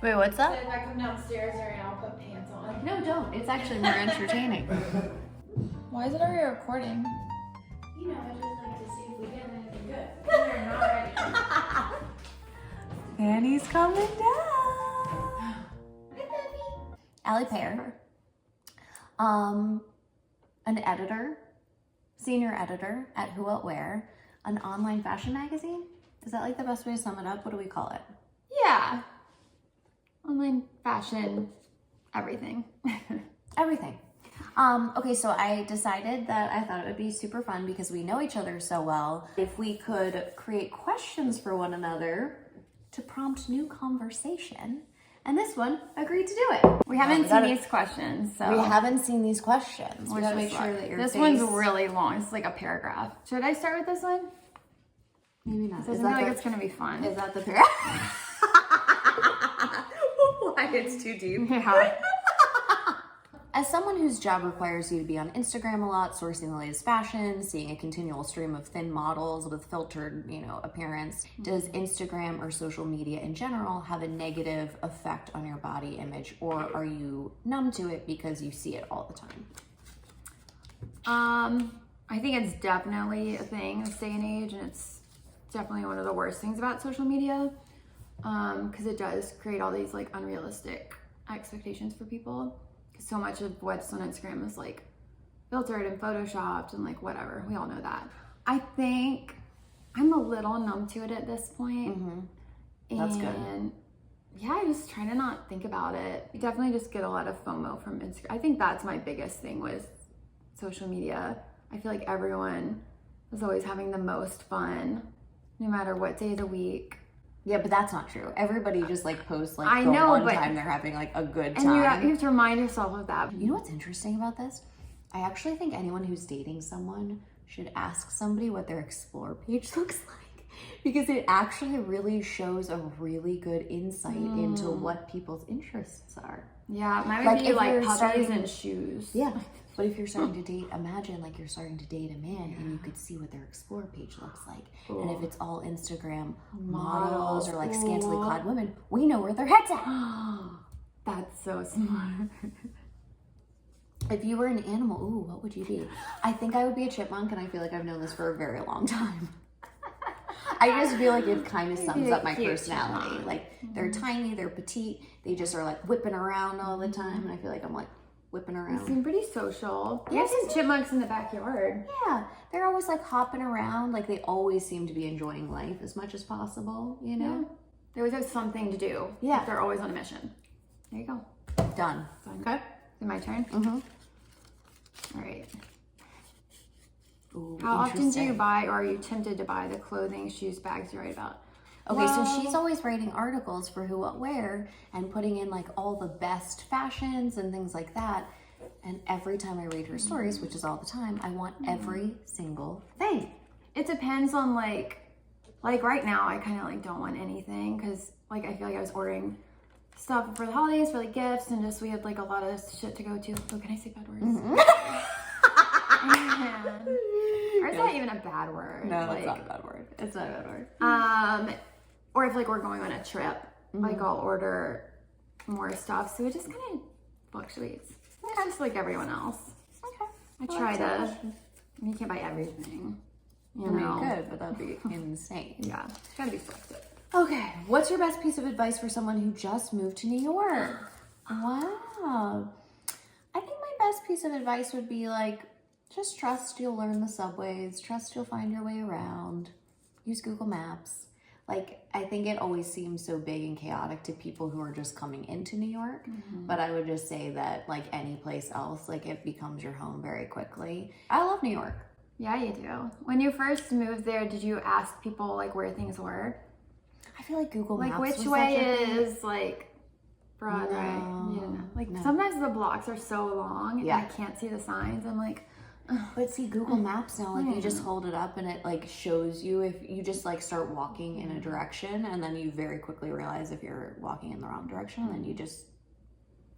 Wait, what's So up? if I come downstairs, or I'll put pants on. No, don't. It's actually more entertaining. Why is it already recording? You know, I just like to see if we get anything good. We're not ready. Annie's coming down. Allie Pear. An editor, senior editor at Who What Wear, an online fashion magazine. Is that like the best way to sum it up? What do we call it? Yeah. Online fashion, everything. Everything. Okay, so I decided that I thought it would be super fun because we know each other so well. If we could create questions for one another to prompt new conversation. And this one agreed to do it. We haven't seen these questions, so. We haven't seen these questions. We gotta make sure that this one's really long. It's like a paragraph. Should I start with this one? Maybe not. It doesn't feel like it's gonna be fun. Is that the paragraph? Why? It's too deep. Yeah. As someone whose job requires you to be on Instagram a lot, sourcing the latest fashion, seeing a continual stream of thin models with filtered, appearance, does Instagram or social media in general have a negative effect on your body image, or are you numb to it because you see it all the time? I think it's definitely a thing this day and age, and it's definitely one of the worst things about social media, because it does create all these like unrealistic expectations for people. So much of what's on Instagram is like filtered and photoshopped and like whatever. We all know that. I think I'm a little numb to it at this point. Mm-hmm. That's good. Yeah, I just try to not think about it. I definitely just get a lot of FOMO from Instagram. I think that's my biggest thing with social media. I feel like everyone is always having the most fun, no matter what day of the week. Yeah, but that's not true. Everybody just like posts like I the know, one but, time they're having like a good time. And you have to remind yourself of that. You know what's interesting about this? I actually think anyone who's dating someone should ask somebody what their explore page looks like, because it actually really shows a really good insight into what people's interests are. Yeah, mine would be like puppies and shoes. Yeah, but if you're starting to date, imagine like you're starting to date a man and you could see what their explore page looks like. Cool. And if it's all Instagram models or like scantily clad women, we know where their head's at. That's so smart. If you were an animal, what would you be? I think I would be a chipmunk, and I feel like I've known this for a very long time. I just feel like it kind of sums up my personality. Chipmunk. Like they're tiny, they're petite, they just are like whipping around all the time, and I feel like I'm like whipping around. They seem pretty social. We have some chipmunks in the backyard. Yeah, they're always like hopping around. Like they always seem to be enjoying life as much as possible, Yeah. They always have something to do. Yeah. Like they're always on a mission. There you go. Done. Okay. Is it my turn? Mm-hmm. All right. Ooh, how often do you buy, or are you tempted to buy the clothing, shoes, bags you write about? Okay, so she's always writing articles for Who What Wear and putting in like all the best fashions and things like that. And every time I read her stories, which is all the time, I want every single thing. It depends on like right now I kind of like don't want anything, because like I feel like I was ordering stuff for the holidays for like gifts, and just we had like a lot of shit to go to. Oh, can I say bad words? Mm-hmm. Or it's not even a bad word. No, like, it's not a bad word. It's not a bad word. Or if like we're going on a trip, like I'll order more stuff. So it just kind of fluctuates. It's just like everyone else. Okay. I try to. You can't buy everything. You know. You could, but that'd be insane. Yeah, it's gotta be selective. Okay, what's your best piece of advice for someone who just moved to New York? Wow. I think my best piece of advice would be like, just trust you'll learn the subways, trust you'll find your way around, use Google Maps. Like, I think it always seems so big and chaotic to people who are just coming into New York, but I would just say that like any place else, like it becomes your home very quickly. I love New York. Yeah, you do. When you first moved there, did you ask people like where things were? I feel like Google Maps like which way is like Broadway? No. Like sometimes the blocks are so long and I can't see the signs. I'm like, but see, Google Maps now, like you just hold it up and it like shows you if you just like start walking in a direction, and then you very quickly realize if you're walking in the wrong direction, and then you just.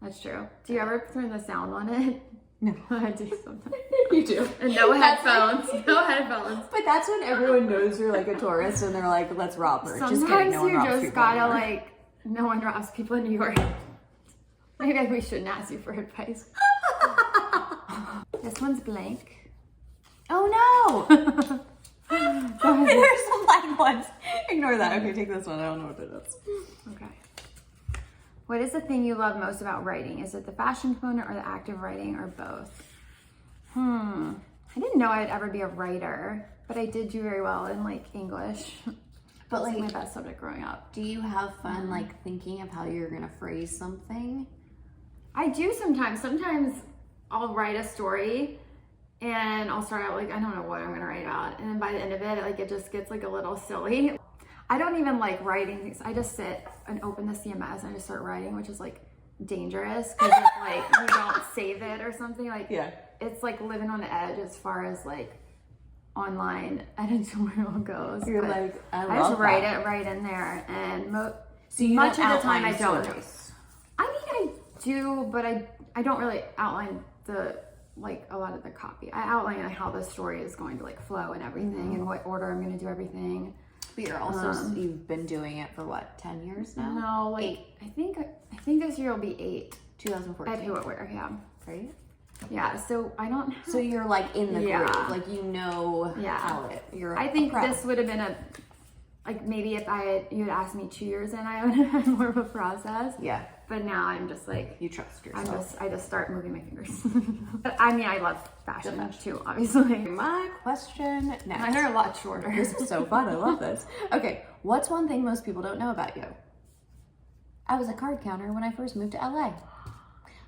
That's true. Do you ever turn the sound on it? No. I do sometimes. You do. And no headphones. No headphones. But that's when everyone knows you're like a tourist and they're like, let's rob her. Sometimes just kidding. No one you robs just people gotta anymore. like No one robs people in New York. Maybe we shouldn't ask you for advice. This one's blank. Oh no! There's some blank ones. Ignore that. Okay, take this one. I don't know what it is. Okay. What is the thing you love most about writing? Is it the fashion component or the act of writing or both? I didn't know I'd ever be a writer, but I did do very well in like English. But That's like, my best subject growing up. do you have fun like thinking of how you're gonna phrase something? I do sometimes. Sometimes I'll write a story and I'll start out like, I don't know what I'm gonna write about. And then by the end of it, like it just gets like a little silly. I don't even like writing things. I just sit and open the CMS and I just start writing, which is like dangerous because it's like you don't save it or something. Like it's like living on the edge as far as like online editorial goes. You're But like, I just love write that. it right in there, and So you much don't of the time I outline don't. stories. I mean, I do, but I don't really outline the like a lot of the copy. I outline like how the story is going to like flow and everything, and what order I'm going to do everything. But you're also you've been doing it for what, 10 years now? No, like 8. I think this year will be 8. 2014. At Whoatware, yeah. Right? Yeah, so I don't. So you're like in the Yeah. groove, like you know how you're. I think a pro. this would have been a like maybe if you had asked me 2 years in, I would have had more of a process. Yeah. But now I'm just like You trust yourself. I just start moving my fingers. But I mean, I love fashion too, obviously. My question next. Mine are a lot shorter. This is so fun. I love this. Okay, what's one thing most people don't know about you? I was a card counter when I first moved to LA.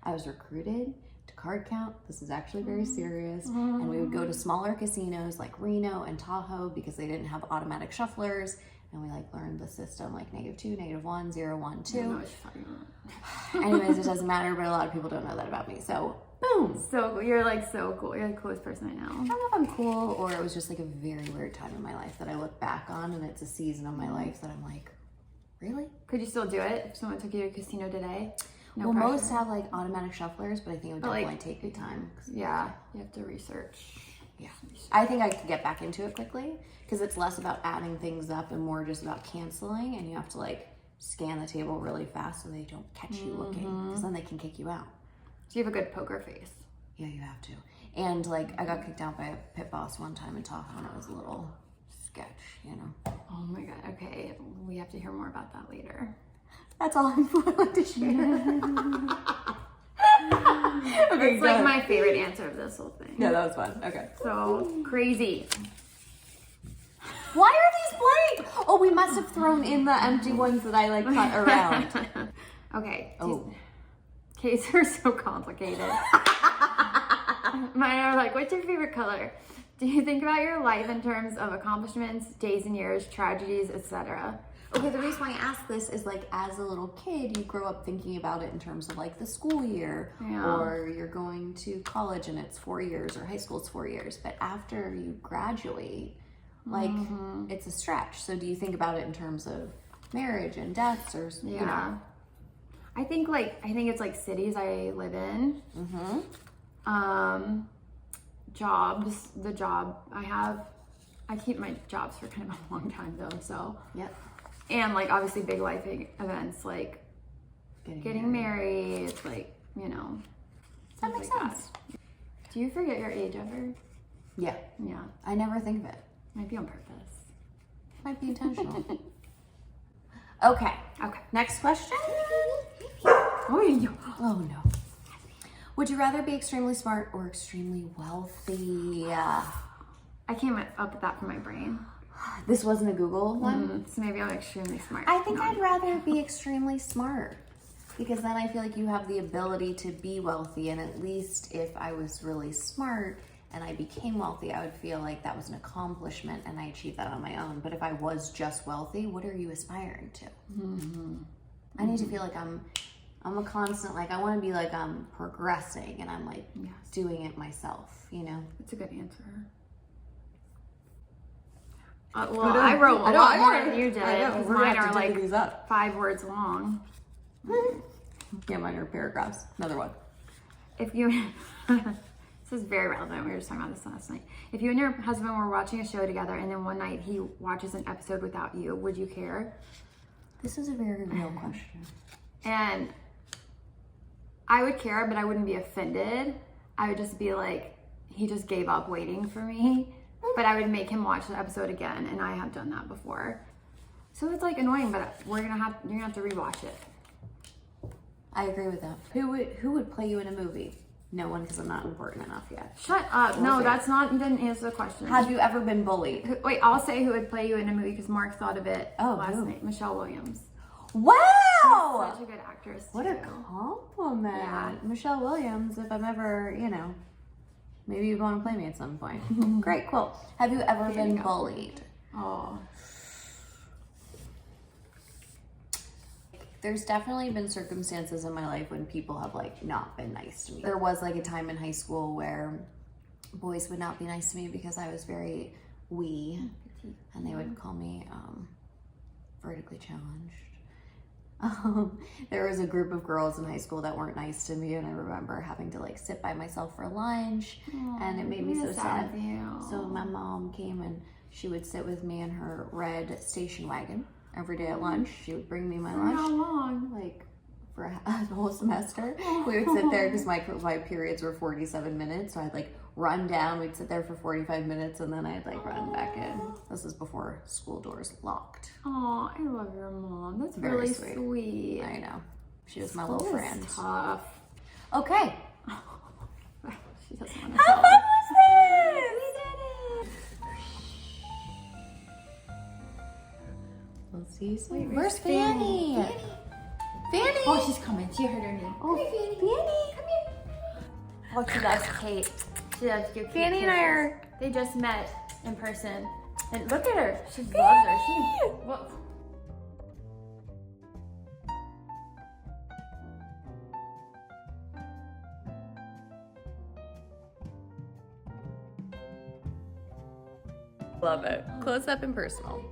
I was recruited to card count. This is actually very serious. And we would go to smaller casinos like Reno and Tahoe because they didn't have automatic shufflers. And we like learned the system like -2, -1, 0, 1, 2. I know what you're talking about. Anyways, it doesn't matter, but a lot of people don't know that about me. So, boom. So you're like so cool. You're the coolest person I know. I don't know if I'm cool or it was just like a very weird time in my life that I look back on, and it's a season of my life that I'm like, really? Could you still do it if someone took you to a casino today? No Well, pressure. most have like automatic shufflers, but I think it would But, like, definitely take me time. Yeah, you have to research. Yeah. I think I could get back into it quickly because it's less about adding things up and more just about canceling, and you have to like scan the table really fast so they don't catch you looking because then they can kick you out. So you have a good poker face. Yeah, you have to. And like I got kicked out by a pit boss one time in Tahoe and it was a little sketch, you know. Oh my god, okay. We have to hear more about that later. That's all I'm willing to share. Okay, It's like my favorite answer of this whole thing. Yeah, that was fun. Okay. So crazy. Why are these blank? Oh, we must have thrown in the empty ones that I like cut around. Okay. Oh. Case are so complicated. Mine are like, what's your favorite color? Do you think about your life in terms of accomplishments, days and years, tragedies, etc.? Okay, the reason why I ask this is like as a little kid, you grow up thinking about it in terms of like the school year, or you're going to college and it's 4 years, or high school it's 4 years. But after you graduate, like it's a stretch. So do you think about it in terms of marriage and deaths, or you know? I think it's like cities I live in. Jobs, the job I have, I keep my jobs for kind of a long time though. So and like obviously big life events like getting married, like you know. That makes sense. Do you forget your age ever? Yeah. Yeah. I never think of it. Might be on purpose. Might be intentional. Okay. Next question. Oh no. Would you rather be extremely smart or extremely wealthy? I came up with that from my brain. This wasn't a Google one? So maybe I'm extremely smart. I think I'd rather be extremely smart because then I feel like you have the ability to be wealthy, and at least if I was really smart and I became wealthy, I would feel like that was an accomplishment and I achieved that on my own. But if I was just wealthy, what are you aspiring to? I need to feel like I'm a constant, like I want to be like I'm progressing and I'm like doing it myself, you know? It's a good answer. Well, I wrote a lot more than you did. Because mine are like these up. 5 words long. Yeah, mine are paragraphs. Another one. If you, this is very relevant. We were just talking about this last night. If you and your husband were watching a show together and then one night he watches an episode without you, would you care? This is a very real question. And I would care, but I wouldn't be offended. I would just be like, he just gave up waiting for me. But I would make him watch the episode again, and I have done that before. So it's like annoying, but you're gonna have to rewatch it. I agree with that. Who would play you in a movie? No one, because I'm not important enough yet. Shut up. No, that's not, you didn't answer the question. Have you ever been bullied? Wait, I'll say who would play you in a movie because Mark thought of it last who? night. Michelle Williams. Wow! Such a good actress. What a compliment. Yeah. Michelle Williams, if I'm ever, maybe you'd want to play me at some point. Great, cool. Have you ever been bullied? Oh. There's definitely been circumstances in my life when people have not been nice to me. There was a time in high school where boys would not be nice to me because I was very wee, and they would call me vertically challenged. There was a group of girls in high school that weren't nice to me, and I remember having to sit by myself for lunch. Aww, and it made me so sad. You. So my mom came and she would sit with me in her red station wagon every day at lunch. She would bring me my lunch. How long? For a whole semester. We would sit there because my periods were 47 minutes, so I'd run down. We'd sit there for 45 minutes, and then I'd run back in. This is before school doors locked. Oh, I love your mom. That's Very really sweet. sweet. I know. She was my little friend. Tough. Okay. She doesn't want to How tell fun us. was this? We did it. We'll see you soon. Wait, Where's Fanny? Fanny. Oh, she's coming. She heard her name. Oh, Fanny. Come here. Oh, she loves Kate. She loves you. Fanny and I are. They just met in person. And look at her. She loves her. Well, Love it. Close up and personal.